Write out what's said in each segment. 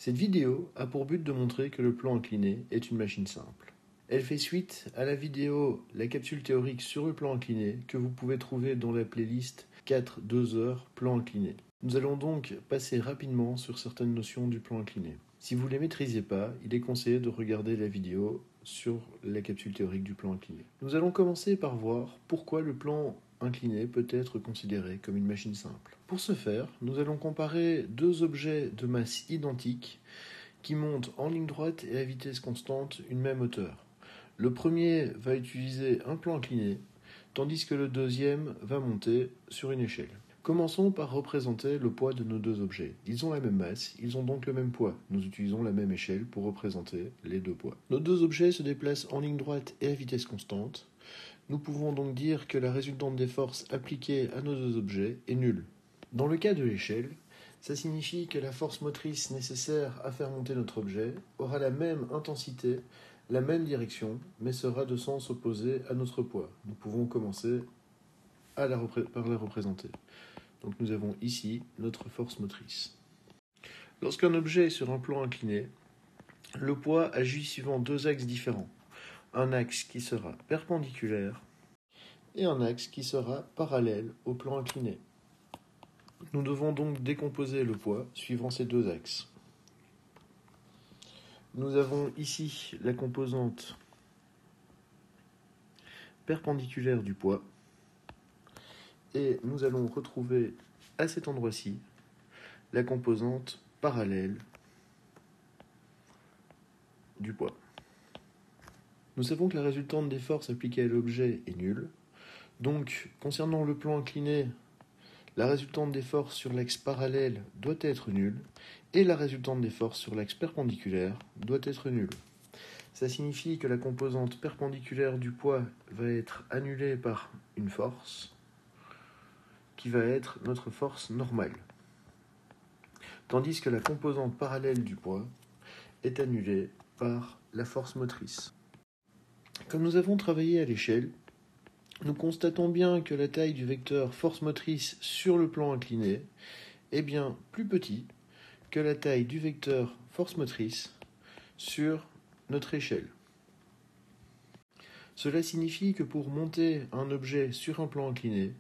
Cette vidéo a pour but de montrer que le plan incliné est une machine simple. Elle fait suite à la vidéo La capsule théorique sur le plan incliné que vous pouvez trouver dans la playlist 4-2 heures plan incliné. Nous allons donc passer rapidement sur certaines notions du plan incliné. Si vous ne les maîtrisez pas, il est conseillé de regarder la vidéo sur la capsule théorique du plan incliné. Nous allons commencer par voir pourquoi le plan incliné peut être considéré comme une machine simple. Pour ce faire, nous allons comparer deux objets de masse identique qui montent en ligne droite et à vitesse constante une même hauteur. Le premier va utiliser un plan incliné, tandis que le deuxième va monter sur une échelle. Commençons par représenter le poids de nos deux objets. Ils ont la même masse, ils ont donc le même poids. Nous utilisons la même échelle pour représenter les deux poids. Nos deux objets se déplacent en ligne droite et à vitesse constante. Nous pouvons donc dire que la résultante des forces appliquées à nos deux objets est nulle. Dans le cas de l'échelle, ça signifie que la force motrice nécessaire à faire monter notre objet aura la même intensité, la même direction, mais sera de sens opposé à notre poids. Nous pouvons commencer par la représenter. Donc nous avons ici notre force motrice. Lorsqu'un objet est sur un plan incliné, le poids agit suivant deux axes différents. Un axe qui sera perpendiculaire et un axe qui sera parallèle au plan incliné. Nous devons donc décomposer le poids suivant ces deux axes. Nous avons ici la composante perpendiculaire du poids et nous allons retrouver à cet endroit-ci la composante parallèle du poids. Nous savons que la résultante des forces appliquées à l'objet est nulle. Donc, concernant le plan incliné, la résultante des forces sur l'axe parallèle doit être nulle et la résultante des forces sur l'axe perpendiculaire doit être nulle. Ça signifie que la composante perpendiculaire du poids va être annulée par une force qui va être notre force normale, tandis que la composante parallèle du poids est annulée par la force motrice. Comme nous avons travaillé à l'échelle, nous constatons bien que la taille du vecteur force motrice sur le plan incliné est bien plus petit que la taille du vecteur force motrice sur notre échelle. Cela signifie que pour monter un objet sur un plan incliné,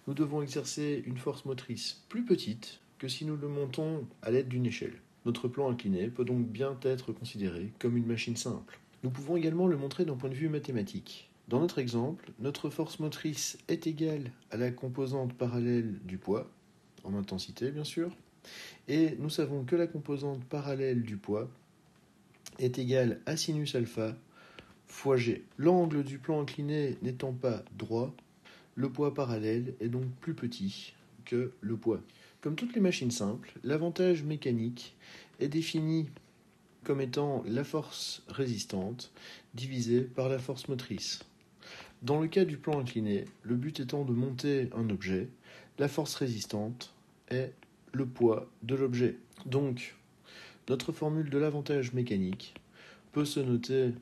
nous devons exercer une force motrice plus petite que si nous le montons à l'aide d'une échelle. Notre plan incliné peut donc bien être considéré comme une machine simple. Nous pouvons également le montrer d'un point de vue mathématique. Dans notre exemple, notre force motrice est égale à la composante parallèle du poids, en intensité bien sûr, et nous savons que la composante parallèle du poids est égale à sinus alpha fois g. L'angle du plan incliné n'étant pas droit, le poids parallèle est donc plus petit que le poids. Comme toutes les machines simples, l'avantage mécanique est défini comme étant la force résistante divisée par la force motrice. Dans le cas du plan incliné, le but étant de monter un objet, la force résistante est le poids de l'objet. Donc, notre formule de l'avantage mécanique peut se noter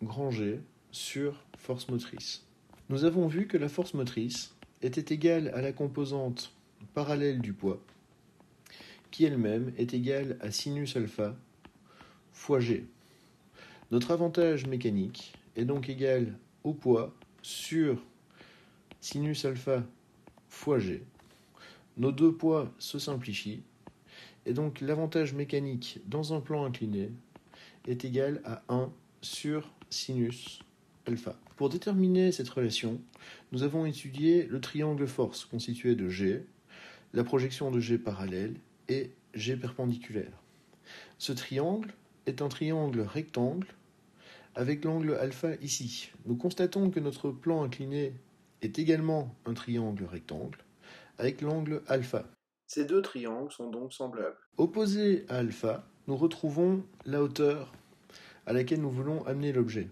grand G sur force motrice. Nous avons vu que la force motrice était égale à la composante parallèle du poids, qui elle-même est égale à sinus alpha fois G. Notre avantage mécanique est donc égal au poids sur sinus alpha fois G. Nos deux poids se simplifient, et donc l'avantage mécanique dans un plan incliné est égal à 1 sur sinus alpha. Pour déterminer cette relation, nous avons étudié le triangle force constitué de G, la projection de G parallèle et G perpendiculaire. Ce triangle est un triangle rectangle avec l'angle alpha ici. Nous constatons que notre plan incliné est également un triangle rectangle avec l'angle alpha. Ces deux triangles sont donc semblables. Opposé à alpha, nous retrouvons la hauteur à laquelle nous voulons amener l'objet.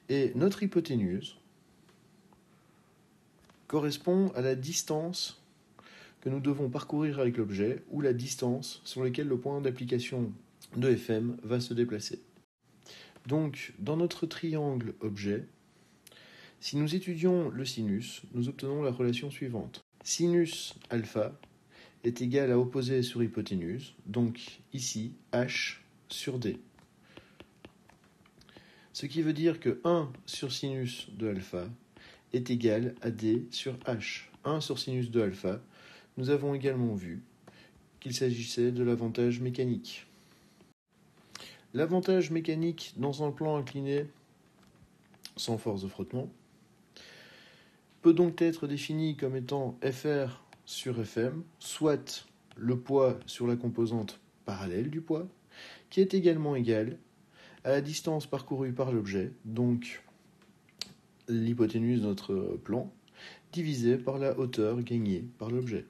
Et notre hypoténuse correspond à la distance que nous devons parcourir avec l'objet ou la distance sur laquelle le point d'application de Fm va se déplacer. Donc, dans notre triangle objet, si nous étudions le sinus, nous obtenons la relation suivante. Sinus alpha est égal à opposé sur hypoténuse, donc ici h sur d. Ce qui veut dire que 1 sur sinus de alpha est égal à d sur h. 1 sur sinus de alpha, nous avons également vu qu'il s'agissait de l'avantage mécanique. L'avantage mécanique dans un plan incliné sans force de frottement peut donc être défini comme étant Fr sur Fm, soit le poids sur la composante parallèle du poids, qui est également égal à la distance parcourue par l'objet, donc l'hypoténuse de notre plan, divisé par la hauteur gagnée par l'objet.